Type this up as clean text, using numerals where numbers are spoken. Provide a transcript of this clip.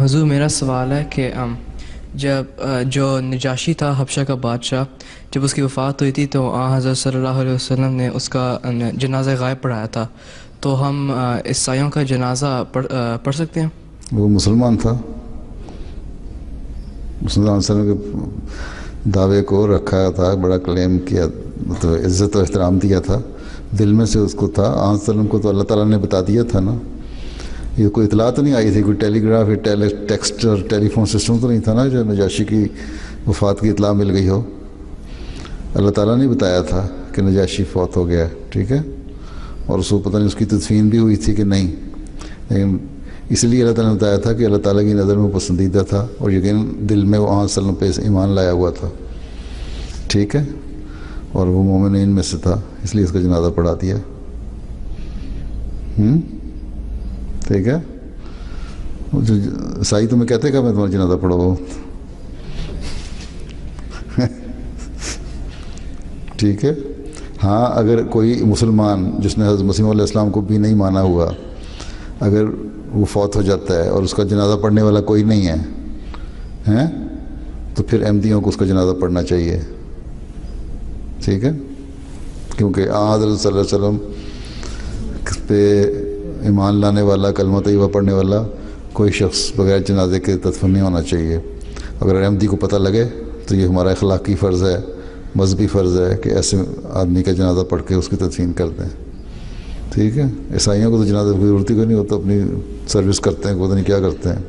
حضور میرا سوال ہے کہ جب جو نجاشی تھا حبشہ کا بادشاہ، جب اس کی وفات ہوئی تھی تو حضرت صلی اللہ علیہ وسلم نے اس کا جنازہ غائب پڑھایا تھا، تو ہم عیسائیوں کا جنازہ پڑھ سکتے ہیں؟ وہ مسلمان تھا، اس نے وسلم کے دعوے کو رکھا تھا، بڑا کلیم کیا، مطلب عزت و احترام دیا تھا، دل میں سے اس کو تھا۔ وسلم کو تو اللہ تعالیٰ نے بتا دیا تھا نا، یہ کوئی اطلاع تو نہیں آئی تھی، کوئی ٹیلی گراف یا ٹیکسٹ اور ٹیلی فون سسٹم تو نہیں تھا نا جو نجاشی کی وفات کی اطلاع مل گئی ہو۔ اللہ تعالیٰ نے بتایا تھا کہ نجاشی فوت ہو گیا، ٹھیک ہے، اور اس کو پتہ نہیں اس کی تدفین بھی ہوئی تھی کہ نہیں، لیکن اس لیے اللہ تعالیٰ نے بتایا تھا کہ اللہ تعالیٰ کی نظر میں پسندیدہ تھا، اور یقین دل میں وہ وسلم پہ ایمان لایا ہوا تھا، ٹھیک ہے، اور وہ مومنین میں سے تھا، اس لیے اس کا جنازہ پڑھا دیا۔ ٹھیک ہے، عیسائی تمہیں کہتے کہ میں تمہارا جنازہ پڑھاؤں؟ ٹھیک ہے، ہاں، اگر کوئی مسلمان جس نے حضرت مسیح علیہ السلام کو بھی نہیں مانا ہوا، اگر وہ فوت ہو جاتا ہے اور اس کا جنازہ پڑھنے والا کوئی نہیں ہے تو پھر احمدیوں کو اس کا جنازہ پڑھنا چاہیے، ٹھیک ہے، کیونکہ حضرت صلی اللہ علیہ وسلم پہ ایمان لانے والا، کلمہ طیبہ پڑھنے والا کوئی شخص بغیر جنازے کے تدفین نہیں ہونا چاہیے۔ اگر احمدی کو پتہ لگے تو یہ ہمارا اخلاقی فرض ہے، مذہبی فرض ہے کہ ایسے آدمی کا جنازہ پڑھ کے اس کی تدفین کر دیں، ٹھیک ہے۔ عیسائیوں کو تو جنازے کی ضرورت ہی کوئی نہیں، وہ تو اپنی سروس کرتے ہیں، وہ تو نہیں کیا کرتے ہیں۔